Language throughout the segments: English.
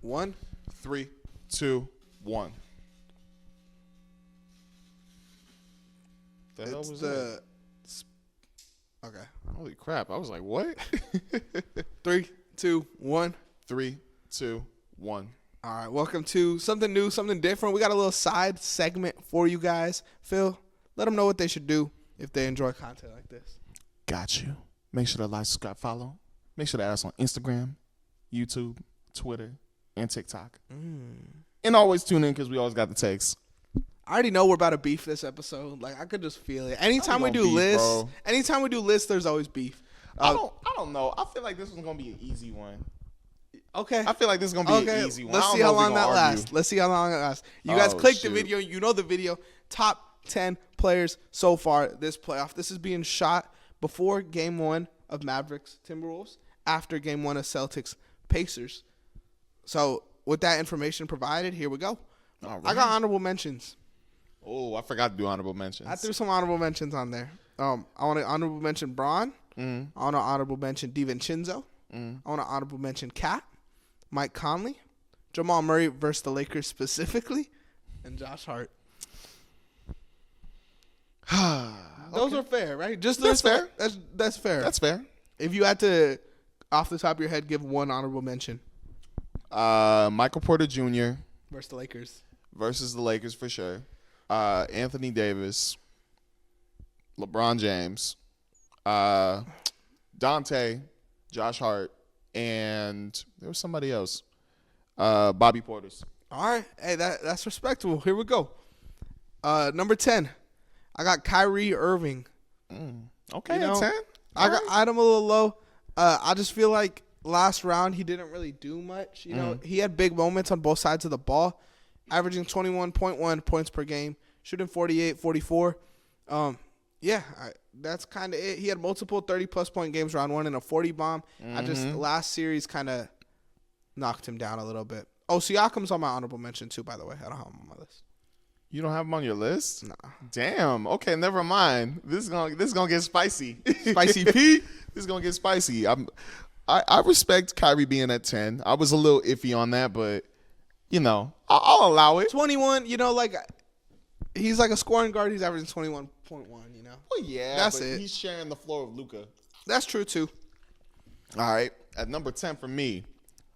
1. 3, 2, 1. The hell It's was the. that? Okay. Holy crap! I was like, what? 3, 2, 1. 3, 2, 1. All right. Welcome to something new, something different. We got a little side segment for you guys. Phil, let them know what they should do if they enjoy content like this. Got you. Make sure to like, subscribe, follow. Make sure to add us on Instagram, YouTube, Twitter, and TikTok. And always tune in because we always got the takes. I already know we're about to beef this episode. Like, I could just feel it. Anytime we do lists, there's always beef. I don't know. I feel like this one's gonna be an easy one. Okay. I feel like this is gonna be an easy one. Let's see how long that lasts. Let's see how long it lasts. You guys click the video. You know the video. Top 10 players so far this playoff. This is being shot before Game 1 of Mavericks Timberwolves, after Game 1 of Celtics Pacers. So with that information provided, here we go. All right. I got honorable mentions. Oh, I forgot to do honorable mentions. I threw some honorable mentions on there. I want to honorable mention Braun. I want to honorable mention DiVincenzo. I want to honorable mention Cat, Mike Conley, Jamal Murray versus the Lakers specifically, and Josh Hart. Those are fair, right? Just That's fair. That's fair. That's fair. If you had to, off the top of your head, give one honorable mention Michael Porter Jr. versus the Lakers. versus the Lakers for sure. Anthony Davis, LeBron James, Dante, Josh Hart, and there was somebody else. Bobby Portis. All right. Hey, that's respectable. Here we go. Number 10. I got Kyrie Irving. Okay, You know, 10. I had him a little low. I just feel like last round he didn't really do much. You know, he had big moments on both sides of the ball, averaging 21.1 points per game, shooting 48, 44. That's kind of it. He had multiple 30-plus point games round one and a 40 bomb. Last series kind of knocked him down a little bit. Oh, Siakam's on my honorable mention too, by the way. I don't have him on my list. You don't have him on your list? Nah. Damn. Okay, never mind. This is gonna get spicy. Spicy Pete. This is gonna get spicy. I respect Kyrie being at 10. I was a little iffy on that, but you know, I'll allow it. 21, you know, like he's like a scoring guard. He's averaging 21.1, you know. Well, yeah, That's but it. He's sharing the floor with Luka. That's true too. All right. At number 10 for me,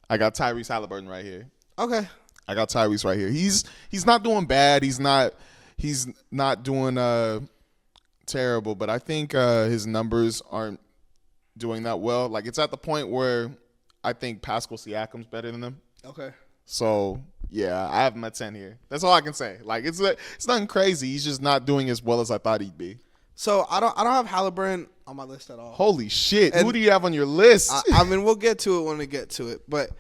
I got Tyrese Halliburton right here. Okay. I got Tyrese right here. He's not doing bad. He's not doing terrible, but I think his numbers aren't doing that well. Like, it's at the point where I think Pascal Siakam's better than him. Okay. So, yeah, I have him at 10 here. That's all I can say. Like, it's nothing crazy. He's just not doing as well as I thought he'd be. So I don't have Halliburton on my list at all. Holy shit. And who do you have on your list? I mean, we'll get to it when we get to it, but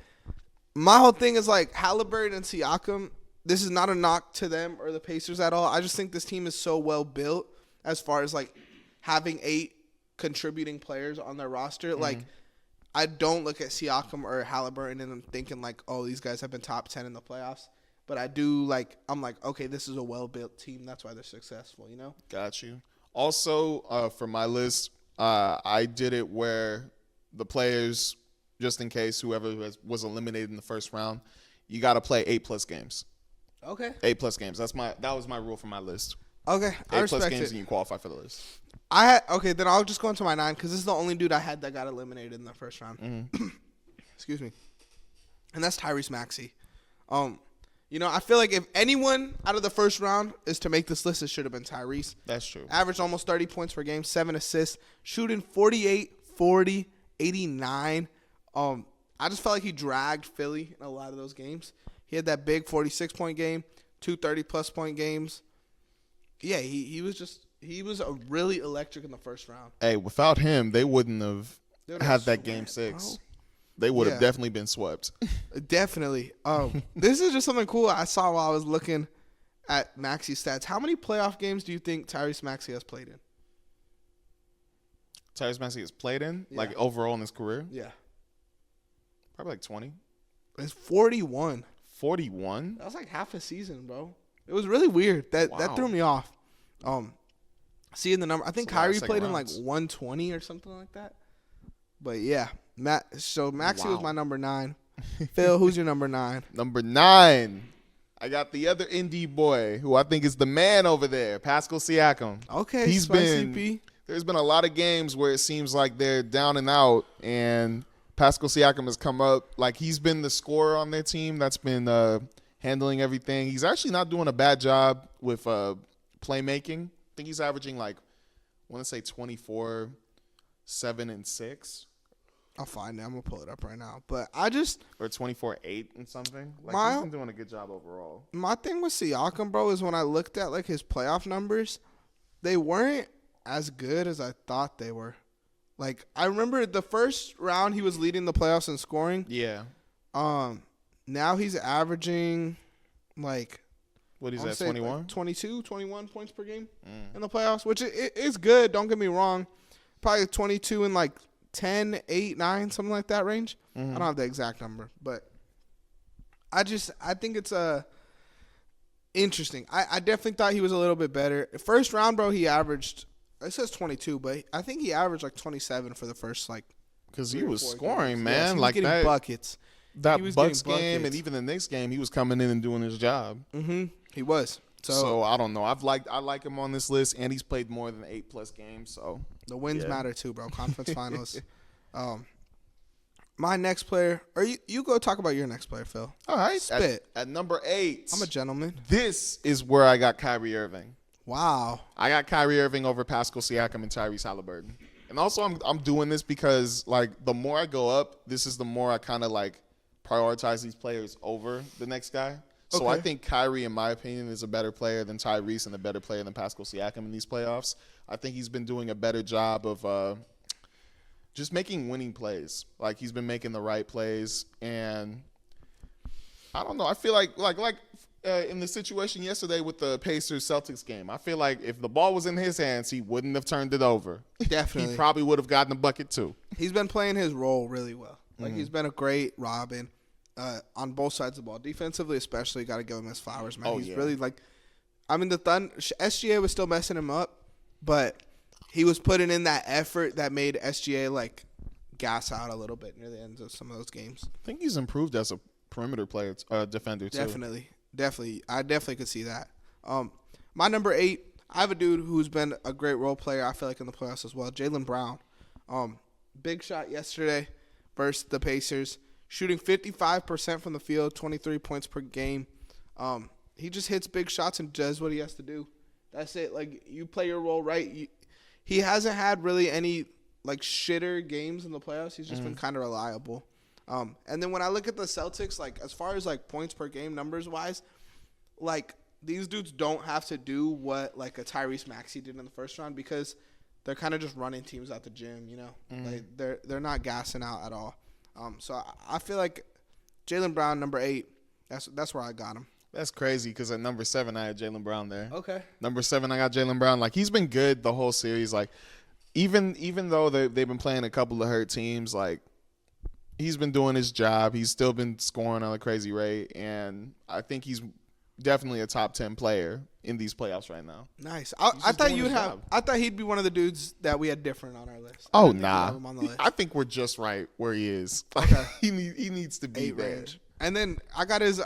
my whole thing is like Halliburton and Siakam. This is not a knock to them or the Pacers at all. I just think this team is so well built as far as like having 8 contributing players on their roster. Like, I don't look at Siakam or Halliburton and I'm thinking like, oh, these guys have been top 10 in the playoffs. But I do like, I'm like, okay, this is a well-built team. That's why they're successful, you know? Got you. Also, for my list, I did it where the players, just in case whoever was eliminated in the first round, you got to play 8+ games. Okay. 8+ games. That was my rule for my list. Okay, I 8+ respect games it. and you qualify for the list. Then I'll just go into my 9 because this is the only dude I had that got eliminated in the first round. Excuse me. And that's Tyrese Maxey. You know, I feel like if anyone out of the first round is to make this list, it should have been Tyrese. That's true. Averaged almost 30 points per game, 7 assists, shooting 48, 40, 89. I just felt like he dragged Philly in a lot of those games. He had that big 46-point game, 2 30-plus point games. Yeah, he was a really electric in the first round. Hey, without him, they wouldn't have had that game swept, 6. bro. They would have definitely been swept. Definitely. This is just something cool I saw while I was looking at Maxey's stats. How many playoff games do you think Tyrese Maxey has played in? Tyrese Maxey has played in, Yeah. like, overall in his career? Yeah. Probably like 20. It's 41. 41? That was like half a season, bro. It was really weird. That threw me off. Seeing the number, I think That's a lot of Kyrie played in like second rounds. 120 or something like that. But yeah, Maxey was my number 9. Phil, who's your number 9? Number 9, I got the other indie boy who I think is the man over there, Pascal Siakam. Okay, Spicy P. There's been a lot of games where it seems like they're down and out, and Pascal Siakam has come up. Like, he's been the scorer on their team that's been handling everything. He's actually not doing a bad job with playmaking. I think he's averaging, like, I want to say 24, 7, and 6. I'll find it. I'm going to pull it up right now. But I just – or 24, 8 and something. Like, he's been doing a good job overall. My thing with Siakam, bro, is when I looked at, like, his playoff numbers, they weren't as good as I thought they were. Like, I remember the first round he was leading the playoffs in scoring. Yeah. Now he's averaging, like, what is that, 21? Like 22, 21 points per game in the playoffs, which is good. Don't get me wrong. Probably 22 in, like, 10, 8, 9, something like that range. I don't have the exact number, but I think it's interesting. I definitely thought he was a little bit better. First round, bro, he averaged, it says 22, but I think he averaged like 27 for the first, like, because he was scoring, games. man. Yes, he was like getting that buckets. That Bucks game and even the Knicks game, he was coming in and doing his job. He was. So I don't know. I like him on this list, and he's played more than 8+ games. So the wins matter too, bro. Conference finals. My next player, or you go talk about your next player, Phil. All right. Spit. At number 8. I'm a gentleman. This is where I got Kyrie Irving. Wow. I got Kyrie Irving over Pascal Siakam and Tyrese Halliburton. And also I'm doing this because, like, the more I go up, this is the more I kind of, like, prioritize these players over the next guy. So I think Kyrie, in my opinion, is a better player than Tyrese and a better player than Pascal Siakam in these playoffs. I think he's been doing a better job of just making winning plays. Like, he's been making the right plays. And I don't know. I feel like in the situation yesterday with the Pacers-Celtics game, I feel like if the ball was in his hands, he wouldn't have turned it over. Definitely. He probably would have gotten a bucket too. He's been playing his role really well. Like, he's been a great Robin on both sides of the ball. Defensively, especially, got to give him his flowers, man. He's really, like, I mean, the SGA was still messing him up, but he was putting in that effort that made SGA, like, gas out a little bit near the end of some of those games. I think he's improved as a perimeter player, defender, too. Definitely. I definitely could see that. My number 8, I have a dude who's been a great role player, I feel like, in the playoffs as well, Jaylen Brown. Big shot yesterday versus the Pacers, shooting 55% from the field, 23 points per game. He just hits big shots and does what he has to do. That's it. Like, you play your role right. He hasn't had really any, like, shitter games in the playoffs. He's just been kind of reliable. And then when I look at the Celtics, like, as far as, like, points per game numbers-wise, like, these dudes don't have to do what, like, a Tyrese Maxey did in the first round because they're kind of just running teams out the gym, you know? Like, they're not gassing out at all. So I feel like Jaylen Brown, number 8, that's where I got him. That's crazy because at number 7, I had Jaylen Brown there. Okay. Number 7, I got Jaylen Brown. Like, he's been good the whole series. Like, even though they've been playing a couple of hurt teams, like, he's been doing his job. He's still been scoring on a crazy rate, and I think he's definitely a top 10 player in these playoffs right now. Nice. I thought you would have. I thought he'd be one of the dudes that we had different on our list. Oh, nah. I think we're just right where he is. Okay. he needs to be 8 there. range. And then I got his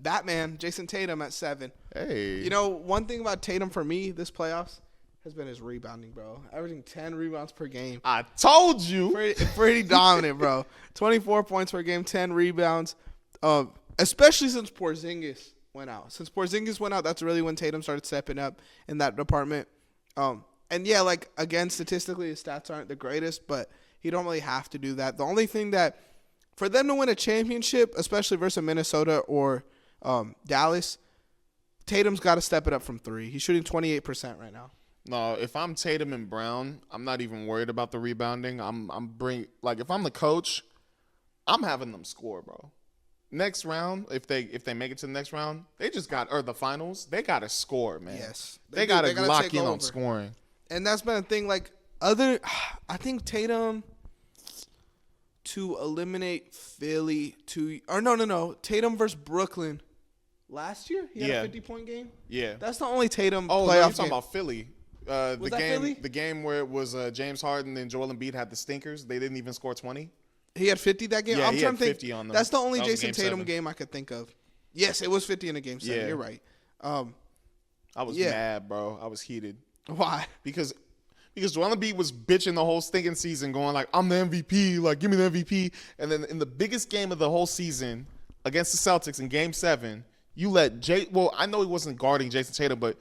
Batman, Jason Tatum, at 7. Hey. You know, one thing about Tatum for me this playoffs has been his rebounding, bro. Averaging 10 rebounds per game. I told you. Pretty dominant, bro. 24 points per game, 10 rebounds. Especially since Porzingis went out. Since Porzingis went out, that's really when Tatum started stepping up in that department. And yeah, like, again, statistically, his stats aren't the greatest, but he don't really have to do that. The only thing that, for them to win a championship, especially versus Minnesota or Dallas, Tatum's got to step it up from 3. He's shooting 28% right now. No, if I'm Tatum and Brown, I'm not even worried about the rebounding. If I'm the coach, I'm having them score, bro. Next round, if they make it to the next round, the finals, they got to score, man. Yes. They got to lock in on scoring. And that's been a thing, like, I think Tatum to eliminate Philly Tatum versus Brooklyn last year, he had a 50-point game. Yeah. That's the only Tatum playoff playoff you're talking game. about Philly. Was that Philly? The game where it was James Harden and Joel Embiid had the stinkers. They didn't even score 20. He had 50 that game. Yeah, I'm he trying had to think. 50 on them. That's the only That was Jason game Tatum 7. game I could think of. Yes, it was 50 in a game 7. Yeah. You're right. I was Yeah. mad, bro. I was heated Why? because Joel Embiid was bitching the whole stinking season, going like, "I'm the MVP, like give me the MVP." And then in the biggest game of the whole season against the Celtics in Game 7, you let Well, I know he wasn't guarding Jason Tatum, but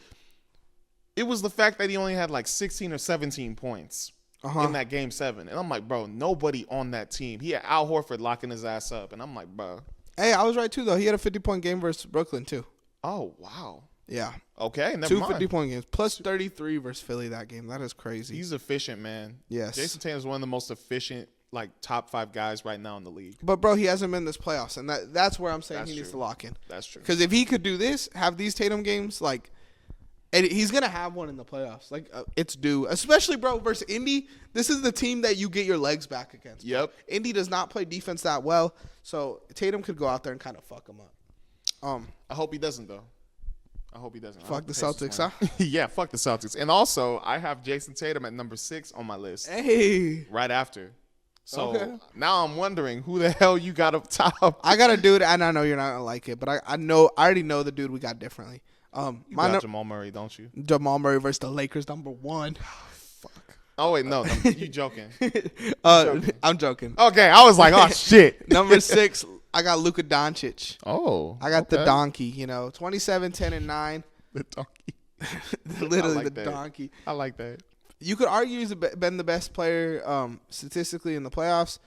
it was the fact that he only had like 16 or 17 points in that Game 7, and I'm like, bro, nobody on that team. He had Al Horford locking his ass up, and I'm like, bro. Hey, I was right too though. He had a 50-point game versus Brooklyn too. Oh wow. Yeah. Okay, never Two mind. 50-point games plus 33 versus Philly that game. That is crazy. He's efficient, man. Yes. Jason Tatum is one of the most efficient, like top 5 guys right now in the league. But bro, he hasn't been this playoffs, and that's where I'm saying That's he needs true. to lock in. That's true. Because if he could do this, have these Tatum games, like, and he's gonna have one in the playoffs. Like, it's due, especially bro versus Indy. This is the team that you get your legs back against. Bro. Yep. Indy does not play defense that well, so Tatum could go out there and kind of fuck him up. I hope he doesn't though. I hope he doesn't. Fuck the Celtics, huh? Yeah, fuck the Celtics. And also, I have Jason Tatum at number 6 on my list. Hey, Right after. So Okay. now I'm wondering who the hell you got up top. I got a dude, and I know you're not gonna like it, but I already know the dude we got differently. You My got Jamal Murray, don't you? Jamal Murray versus the Lakers, number 1. Oh wait, no, you joking? I'm joking. Okay, I was like, oh shit. Number 6, I got Luka Doncic. Oh, I got the okay. donkey, 27, 10, and 9. The donkey. Literally like the that. donkey. I like that. You could argue he's been the best player statistically in the playoffs,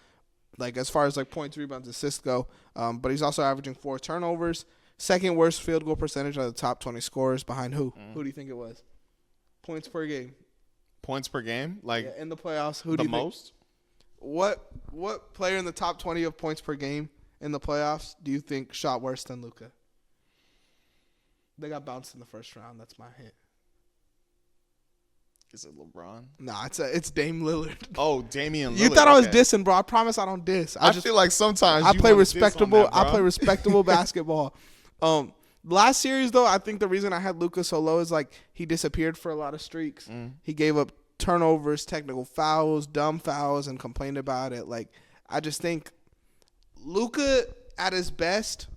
like as far as like points, rebounds, assists go. But he's also averaging 4 turnovers. Second worst field goal percentage of the top 20 scorers behind who? Who do you think it was? Points per game. Points per game, like Yeah, in the playoffs, who do the you think? most. What player in the top 20 of points per game in the playoffs do you think shot worse than Luka? They got bounced in the first round. That's my hint. Is it LeBron? Nah, it's Dame Lillard. Oh, Damian Lillard. You thought I was okay. dissing, bro. I promise I don't diss. I feel like sometimes I you play wanna diss on respectable. that, I bro. play respectable basketball. Last series though, I think the reason I had Luka so low is like he disappeared for a lot of streaks. He gave up turnovers, technical fouls, dumb fouls, and complained about it. Like I just think Luka at his best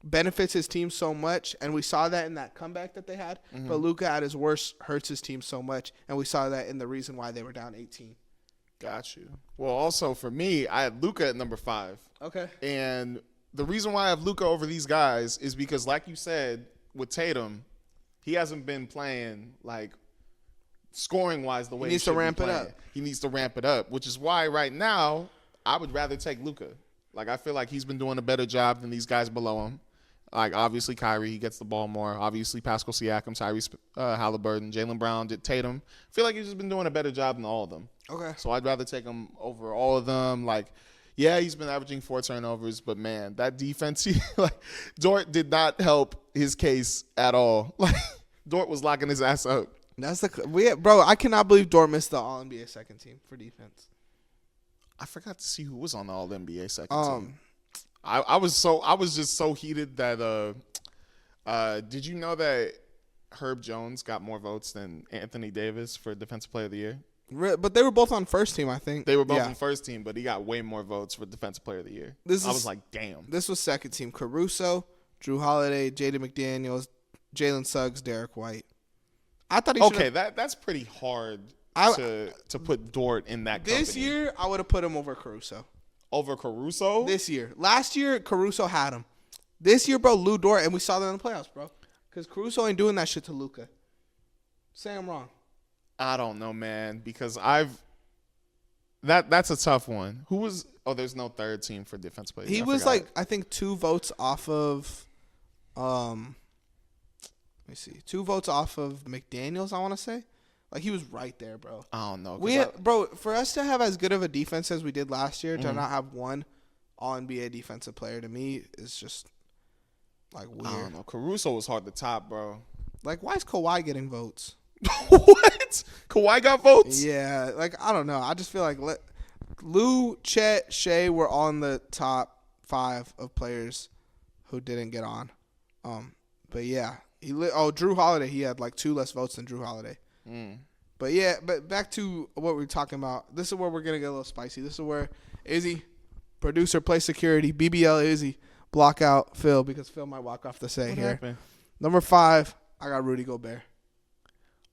benefits his team so much, and we saw that in that comeback that they had. But Luka at his worst hurts his team so much, and we saw that in the reason why they were down 18. Got you. Well, also for me, I had Luka at number 5. Okay. And the reason why I have Luka over these guys is because, like you said, with Tatum, he hasn't been playing like scoring wise the way needs to should be ramp it playing. up. He needs to ramp it up, which is why right now I would rather take Luka. Like I feel like he's been doing a better job than these guys below him. Like obviously Kyrie, he gets the ball more. Obviously Pascal Siakam, Tyrese Halliburton, Jaylen Brown, Tatum. I feel like he's just been doing a better job than all of them. Okay. So I'd rather take him over all of them. Like, yeah, he's been averaging 4 turnovers, but man, that defense, like Dort did not help his case at all. Like Dort was locking his ass up. That's bro. I cannot believe Dort missed the All NBA second team for defense. I forgot to see who was on the All NBA second team. I was just so heated that did you know that Herb Jones got more votes than Anthony Davis for Defensive Player of the Year? But they were both on first team, I think. They were both Yeah. on first team, but he got way more votes for Defensive Player of the Year. I was like, damn. This was second team. Caruso, Drew Holiday, Jaden McDaniels, Jalen Suggs, Derek White. I thought he Okay, that's pretty hard to put Dort in that company. This year, I would have put him over Caruso. Over Caruso? This year. Last year, Caruso had him. This year, bro, Lou Dort, and we saw that in the playoffs, bro. Because Caruso ain't doing that shit to Luka. Say I'm wrong. I don't know, man, because that's a tough one. Who was – oh, there's no third team for defense player. He was like, I think 2 votes off of let me see. 2 votes off of McDaniels, I want to say. Like, he was right there, bro. I don't know. Bro, for us to have as good of a defense as we did last year, to not have one All-NBA defensive player, to me, is just, like, weird. I don't know. Caruso was hard to top, bro. Like, why is Kawhi getting votes? What? Kawhi got votes? Yeah, like, I don't know. I just feel like Lou, Chet, Shea were on the top 5 of players who didn't get on. But, yeah. Drew Holiday, he had, like, 2 less votes than Drew Holiday. But yeah, but back to what we were talking about. This is where we're gonna get a little spicy. This is where Izzy, Producer, play security. BBL Izzy. Block out Phil because Phil might walk off the set What here. happened? Number 5, I got Rudy Gobert.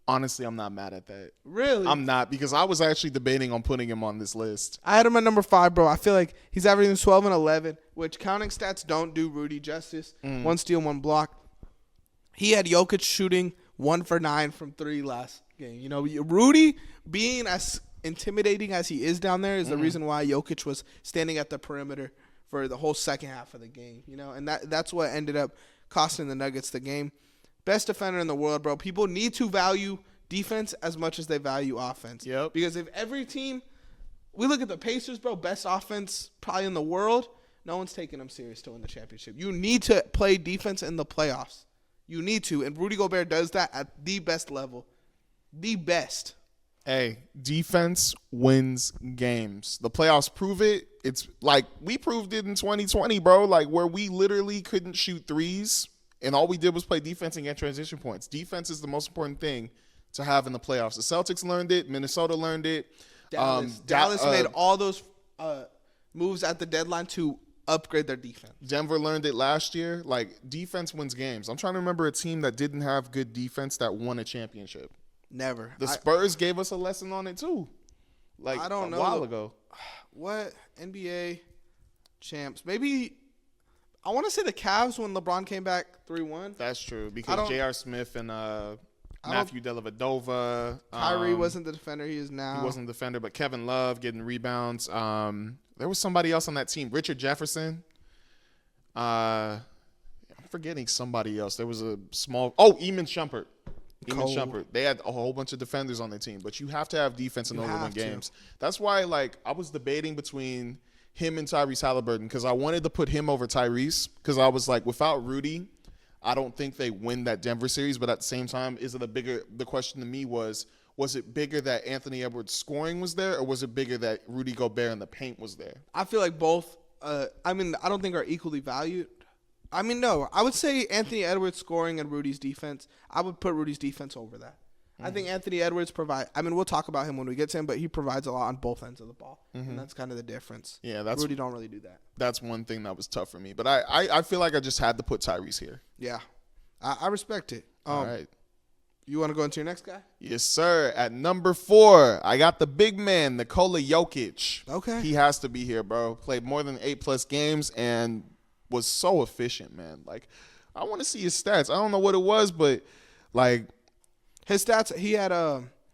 Honestly, I'm not mad at that. Really? I'm not, because I was actually debating on putting him on this list. I had him at number 5, bro. I feel like he's averaging 12 and 11, which counting stats don't do Rudy justice. 1 steal, 1 block. He had Jokic shooting 1 for 9 from 3 last game. You know, Rudy being as intimidating as he is down there is the reason why Jokic was standing at the perimeter for the whole second half of the game. You know, and that's what ended up costing the Nuggets the game. Best defender in the world, bro. People need to value defense as much as they value offense. Yep. Because if every team, we look at the Pacers, bro, best offense probably in the world, no one's taking them serious to win the championship. You need to play defense in the playoffs. You need to. And Rudy Gobert does that at the best level. The best. Hey, defense wins games. The playoffs prove it. It's like we proved it in 2020, bro, like where we literally couldn't shoot threes. And all we did was play defense and get transition points. Defense is the most important thing to have in the playoffs. The Celtics learned it. Minnesota learned it. Dallas made all those moves at the deadline to upgrade their defense. Denver learned it last year. Like, defense wins games. I'm trying to remember a team that didn't have good defense that won a championship. Never. The Spurs gave us a lesson on it, too. Like, I don't know. A while ago. What? NBA champs. Maybe I want to say the Cavs when LeBron came back 3-1. That's true, because J.R. Smith and Matthew Dellavedova. Kyrie wasn't the defender he is now. He wasn't the defender, but Kevin Love getting rebounds. There was somebody else on that team, Richard Jefferson. I'm forgetting somebody else. There was a small – Eamon Shumpert. Shumpert. They had a whole bunch of defenders on their team, but you have to have defense in order to win games. That's why, like, I was debating between him and Tyrese Halliburton because I wanted to put him over Tyrese because I was like, without Rudy, I don't think they win that Denver series. But at the same time, the question to me was it bigger that Anthony Edwards scoring was there, or was it bigger that Rudy Gobert in the paint was there? I feel like both. I don't think are equally valued. No. I would say Anthony Edwards scoring and Rudy's defense. I would put Rudy's defense over that. I think Anthony Edwards we'll talk about him when we get to him, but he provides a lot on both ends of the ball, and that's kind of the difference. Yeah, Rudy don't really do that. That's one thing that was tough for me, but I feel like I just had to put Tyrese here. Yeah, I respect it. All right. You want to go into your next guy? Yes, sir. At number 4, I got the big man, Nikola Jokic. Okay. He has to be here, bro. Played more than 8+ games and was so efficient, man. Like, I want to see his stats. I don't know what it was, but, like, his stats, he had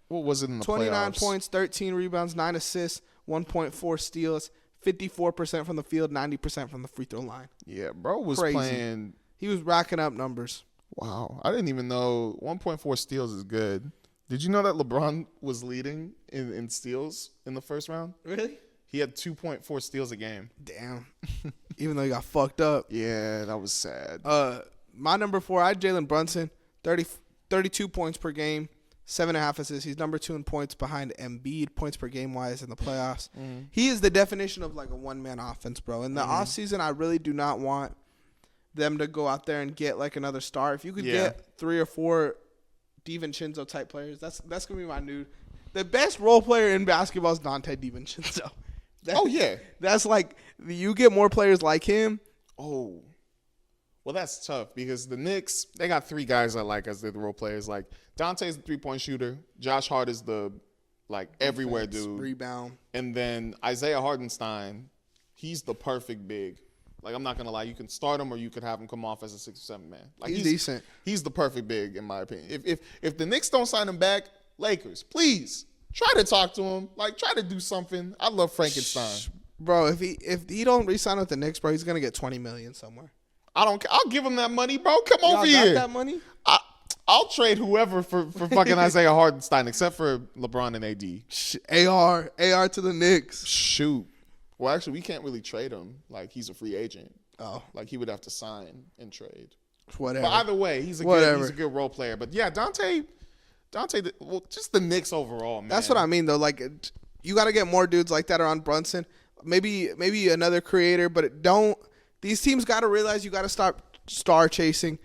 what was it in the 29 playoffs? points, 13 rebounds, 9 assists, 1.4 steals, 54% from the field, 90% from the free throw line. Yeah, bro was Crazy. playing. He was racking up numbers. Wow. I didn't even know 1.4 steals is good. Did you know that LeBron was leading in steals in the first round? Really? He had 2.4 steals a game. Damn. Even though he got fucked up. Yeah, that was sad. My number 4, I had Jalen Brunson, 32 points per game, 7.5 assists. He's number 2 in points behind Embiid, points per game wise in the playoffs. He is the definition of like a one-man offense, bro. In the offseason, I really do not want them to go out there and get like another star. If you could get 3 or 4 DiVincenzo type players, that's gonna be my new. The best role player in basketball is Dante DiVincenzo. That's like you get more players like him. Oh, well, that's tough because the Knicks, they got 3 guys I like as their role players. Like Dante's the 3-point shooter, Josh Hart is the like everywhere dude, rebound, and then Isaiah Hartenstein, he's the perfect big. Like, I'm not gonna lie, you can start him or you could have him come off as a 6 or 7 man. Like he's decent. He's the perfect big in my opinion. If the Knicks don't sign him back, Lakers, please try to talk to him. Like, try to do something. I love Frankenstein. Bro, if he don't re-sign with the Knicks, bro, he's gonna get $20 million somewhere. I don't care. I'll give him that money, bro. Come over Y'all here. got that money? I'll trade whoever for fucking Isaiah Hartenstein, except for LeBron and AD. AR to the Knicks. Shoot. Well, actually, we can't really trade him. Like, he's a free agent. Oh, like he would have to sign and trade. Whatever. But either way, he's a good role player. But yeah, Dante, just the Knicks overall, man. That's what I mean, though. Like, you got to get more dudes like that around Brunson. Maybe another creator, but these teams got to realize you got to stop star chasing.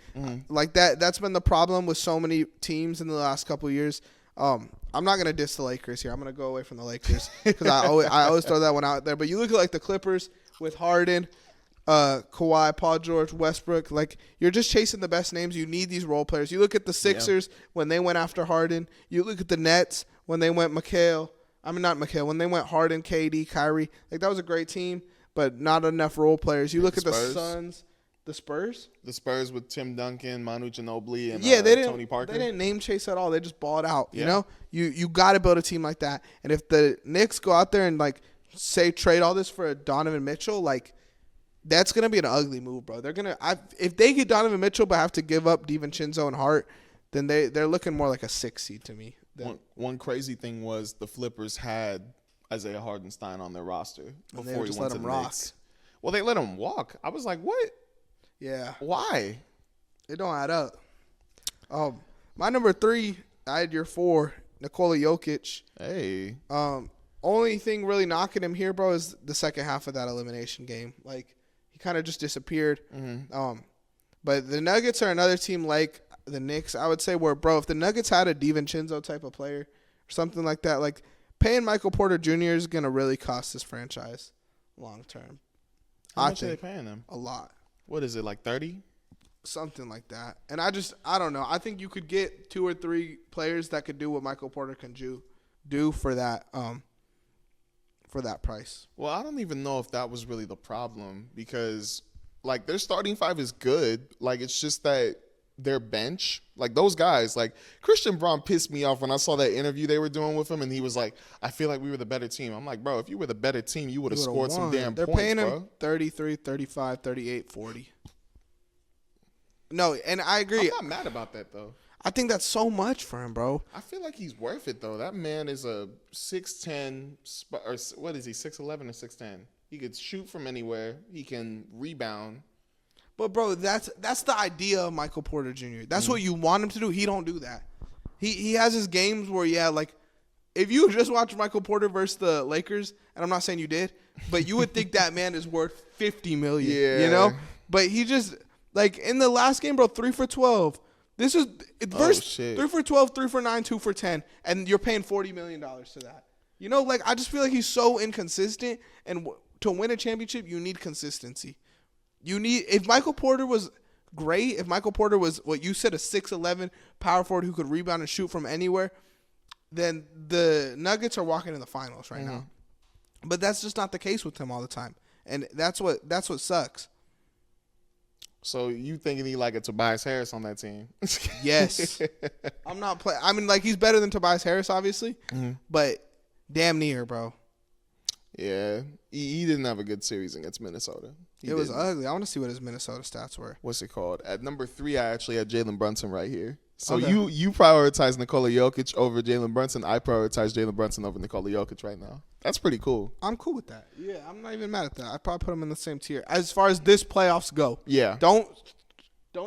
Like that's been the problem with so many teams in the last couple of years. I'm not gonna diss the Lakers here. I'm gonna go away from the Lakers because I always throw that one out there. But you look at like the Clippers with Harden, Kawhi, Paul George, Westbrook. Like, you're just chasing the best names. You need these role players. You look at the Sixers when they went after Harden. You look at the Nets when they went when they went Harden, KD, Kyrie. Like, that was a great team, but not enough role players. You look at the Suns. The Spurs? The Spurs with Tim Duncan, Manu Ginobili, and Tony Parker. They didn't name chase at all. They just balled out. You know, you got to build a team like that. And if the Knicks go out there and like say trade all this for a Donovan Mitchell, like that's gonna be an ugly move, bro. They're gonna if they get Donovan Mitchell but have to give up DiVincenzo and Hart, then they're looking more like a 6 seed to me. One crazy thing was the Flippers had Isaiah Hardenstein on their roster before he went to the Knicks. Well, they let him walk. I was like, what? Yeah. Why? It don't add up. My number 3, I had your 4, Nikola Jokic. Hey. Only thing really knocking him here, bro, is the second half of that elimination game. Like, he kind of just disappeared. Mm-hmm. But the Nuggets are another team like the Knicks, I would say, where, bro, if the Nuggets had a DiVincenzo type of player or something like that, like, paying Michael Porter Jr. is going to really cost this franchise long term. How much are they paying him? A lot. What is it, like 30? Something like that. And I don't know. I think you could get 2 or 3 players that could do what Michael Porter can do for that price. Well, I don't even know if that was really the problem because, like, their starting 5 is good. Like, it's just that their bench, like, those guys, like, Christian Braun pissed me off when I saw that interview they were doing with him, and he was like, I feel like we were the better team. I'm like, bro, if you were the better team, you would have scored some damn They're points, paying bro. him 33, 35, 38, 40. No, and I agree. I'm not mad about that, though. I think that's so much for him, bro. I feel like he's worth it, though. That man is a 6'10", or what is he, 6'11" or 6'10"? He could shoot from anywhere. He can rebound. But, bro, that's the idea of Michael Porter Jr. That's what you want him to do. He don't do that. He has his games where, like, if you just watch Michael Porter versus the Lakers, and I'm not saying you did, but you would think that man is worth $50 million, you know? But he just, like, in the last game, bro, 3 for 12. This is first 3 for 12, 3 for 9, 2 for 10, and you're paying $40 million to that. You know, like, I just feel like he's so inconsistent, and to win a championship, you need consistency. If Michael Porter was great, if Michael Porter was what you said, a 6'11" power forward who could rebound and shoot from anywhere, then the Nuggets are walking in the finals right now. But that's just not the case with him all the time, and that's what sucks. So you thinking he like a Tobias Harris on that team? Yes. I'm not playing. I mean, like, he's better than Tobias Harris, obviously, but damn near, bro. Yeah, he didn't have a good series against Minnesota. It was ugly. I want to see what his Minnesota stats were. What's it called? At number 3, I actually had Jalen Brunson right here. So you prioritize Nikola Jokic over Jalen Brunson. I prioritize Jalen Brunson over Nikola Jokic right now. That's pretty cool. I'm cool with that. Yeah, I'm not even mad at that. I probably put him in the same tier. As far as this playoffs go. Yeah. Don't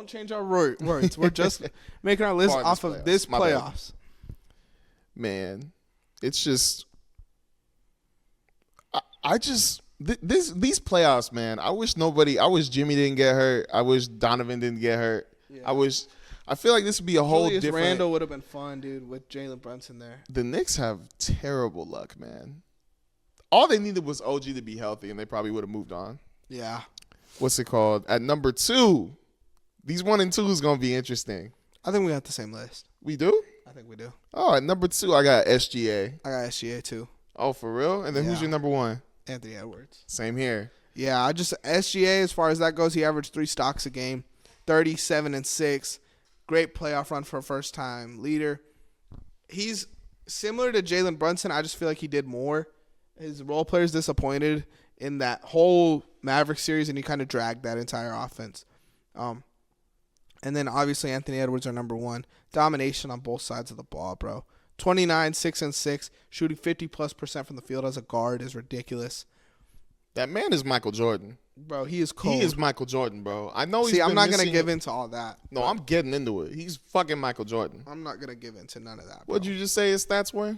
change our words. We're just making our list off of this playoffs. Man, it's just these playoffs, man. I wish Jimmy didn't get hurt. I wish Donovan didn't get hurt. Yeah. I feel like this would be a whole different. Randle would have been fun, dude, with Jalen Brunson there. The Knicks have terrible luck, man. All they needed was OG to be healthy, and they probably would have moved on. Yeah. What's it called? At number 2, these 1 and 2 is gonna be interesting. I think we got the same list. We do? I think we do. Oh, at number 2, I got SGA. I got SGA too. Oh, for real? And then who's your number 1? Anthony Edwards. Same here. Yeah, SGA, as far as that goes, he averaged 3 stocks a game, 37 and 6. Great playoff run for a first-time leader. He's similar to Jalen Brunson. I just feel like he did more. His role players disappointed in that whole Maverick series, and he kind of dragged that entire offense. And then, obviously, Anthony Edwards are number 1. Domination on both sides of the ball, bro. 29, 6 and 6, shooting 50+% from the field as a guard is ridiculous. That man is Michael Jordan. Bro, he is cold. He is Michael Jordan, bro. I know he's See, I'm not going to give in to all that. No, I'm getting into it. He's fucking Michael Jordan. I'm not going to give in to none of that, bro. What'd you just say his stats were?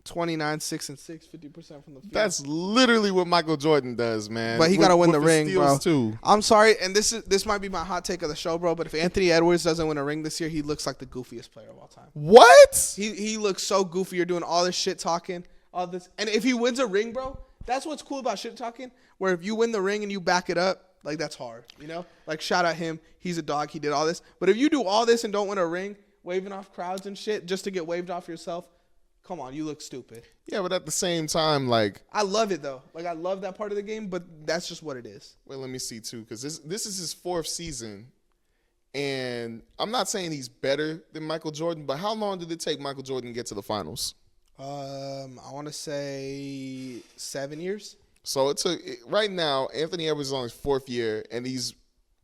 29, 6 and 6, 50% from the field. That's literally what Michael Jordan does, man. But he got to win the ring, bro. Too. I'm sorry, and this might be my hot take of the show, bro, but if Anthony Edwards doesn't win a ring this year, he looks like the goofiest player of all time. What? He looks so goofy. You're doing all this shit talking, all this. And if he wins a ring, bro, That's what's cool about shit talking. Where if you win the ring and you back it up, like that's hard. You know, like shout out him. He's a dog. He did all this. But if you do all this and don't win a ring, waving off crowds and shit just to get waved off yourself, come on, you look stupid. Yeah, but at the same time, like, I love it though. Like I love that part of the game, but that's just what it is. well, let me see too, because this is his 4th season, and I'm not saying he's better than Michael Jordan, but how long did it take Michael Jordan to get to the finals? I want to say 7 years. So it took right now. Anthony Edwards is on his 4th year, and he's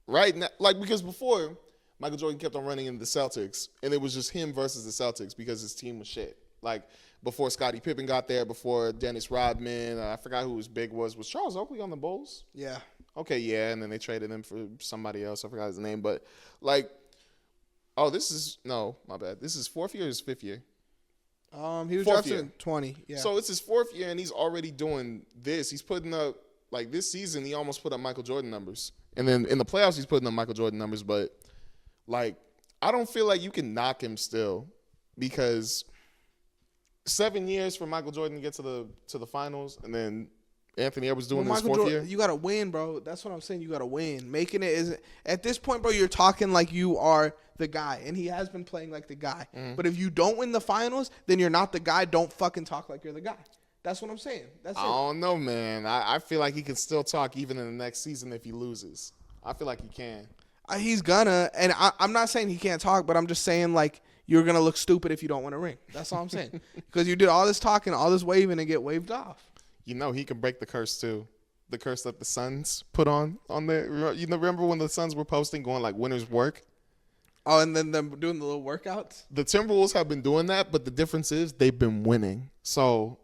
right now because before Michael Jordan kept on running into the Celtics, and it was just him versus the Celtics because his team was shit. Like before Scottie Pippen got there, before Dennis Rodman, I forgot who his big was. Was Charles Oakley on the Bulls? Yeah. Okay, yeah, and then they traded him for somebody else. I forgot his name, but like, oh, my bad. This is 4th year or his 5th year? He was 4th drafted year. in 20. Yeah. So it's his 4th year, and he's already doing this. He's putting up, like, this season, he almost put up Michael Jordan numbers. And then in the playoffs, he's putting up Michael Jordan numbers. But, like, I don't feel like you can knock him still because 7 years for Michael Jordan to get to the finals, and then Anthony Edwards doing his 4th year. You got to win, bro. That's what I'm saying. You got to win. Making it isn't at this point, bro. You're talking like you are the guy, and he has been playing like the guy. Mm-hmm. But if you don't win the finals, then you're not the guy. Don't fucking talk like you're the guy. That's what I'm saying. That's I it. don't know, man. I feel like he can still talk even in the next season if he loses. I feel like he can. He's gonna, and I'm not saying he can't talk, but I'm just saying like you're gonna look stupid if you don't win a ring. That's all I'm saying. Because you did all this talking, all this waving, and get waved off. You know he can break the curse too. The curse that the Suns put on there. You know, remember when the Suns were posting going like winners work? Oh, and then them doing the little workouts? The Timberwolves have been doing that, but the difference is they've been winning. So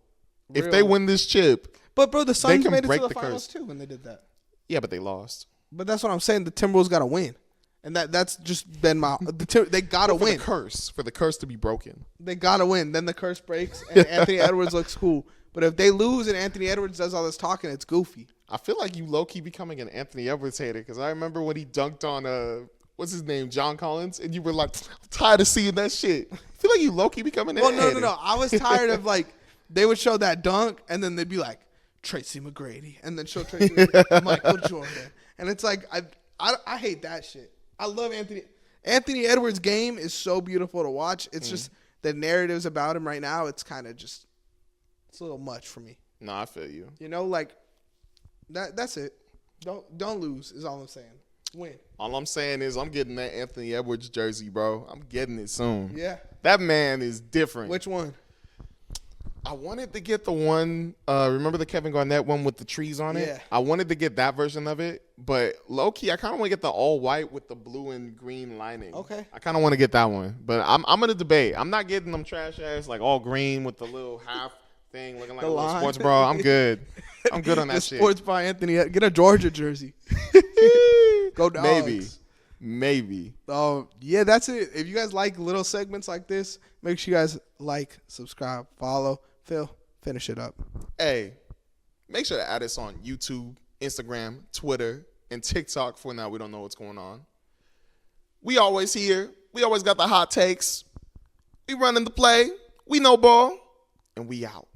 if Real. they win this chip, But, bro, the Suns can made it to break the the finals, curse. too, when they did that. yeah, but they lost. But that's what I'm saying. The Timberwolves got to win. And that's just been my they got to win. For the curse to be broken. They got to win. Then the curse breaks, and Anthony Edwards looks cool. But if they lose and Anthony Edwards does all this talking, it's goofy. I feel like you low-key becoming an Anthony Edwards hater because I remember when he dunked on what's his name, John Collins, and you were like, I'm tired of seeing that shit. I feel like you low-key becoming an Well, hater. no. I was tired of, like, they would show that dunk, and then they'd be like, Tracy McGrady, and then show Tracy Michael Jordan. And it's like, I hate that shit. I love Anthony Edwards' game is so beautiful to watch. It's just the narratives about him right now, it's kind of just, it's a little much for me. No, I feel you. You know, like, that's it. Don't lose is all I'm saying. Win. All I'm saying is I'm getting that Anthony Edwards jersey, bro. I'm getting it soon. Yeah. That man is different. Which one? I wanted to get the one, remember the Kevin Garnett one with the trees on it? Yeah. I wanted to get that version of it, but low-key, I kind of want to get the all-white with the blue and green lining. Okay. I kind of want to get that one, but I'm going to debate. I'm not getting them trash-ass, like, all green with the little half thing looking like The a little line. sports bra. I'm good. I'm good on that The shit. Sports by Anthony. Get a Georgia jersey. Go Dogs. Maybe. Oh, yeah, that's it. If you guys like little segments like this, make sure you guys like, subscribe, follow. Phil, finish it up. Hey, make sure to add us on YouTube, Instagram, Twitter, and TikTok. For now, we don't know what's going on. We always here. We always got the hot takes. We running the play. We know ball. And we out.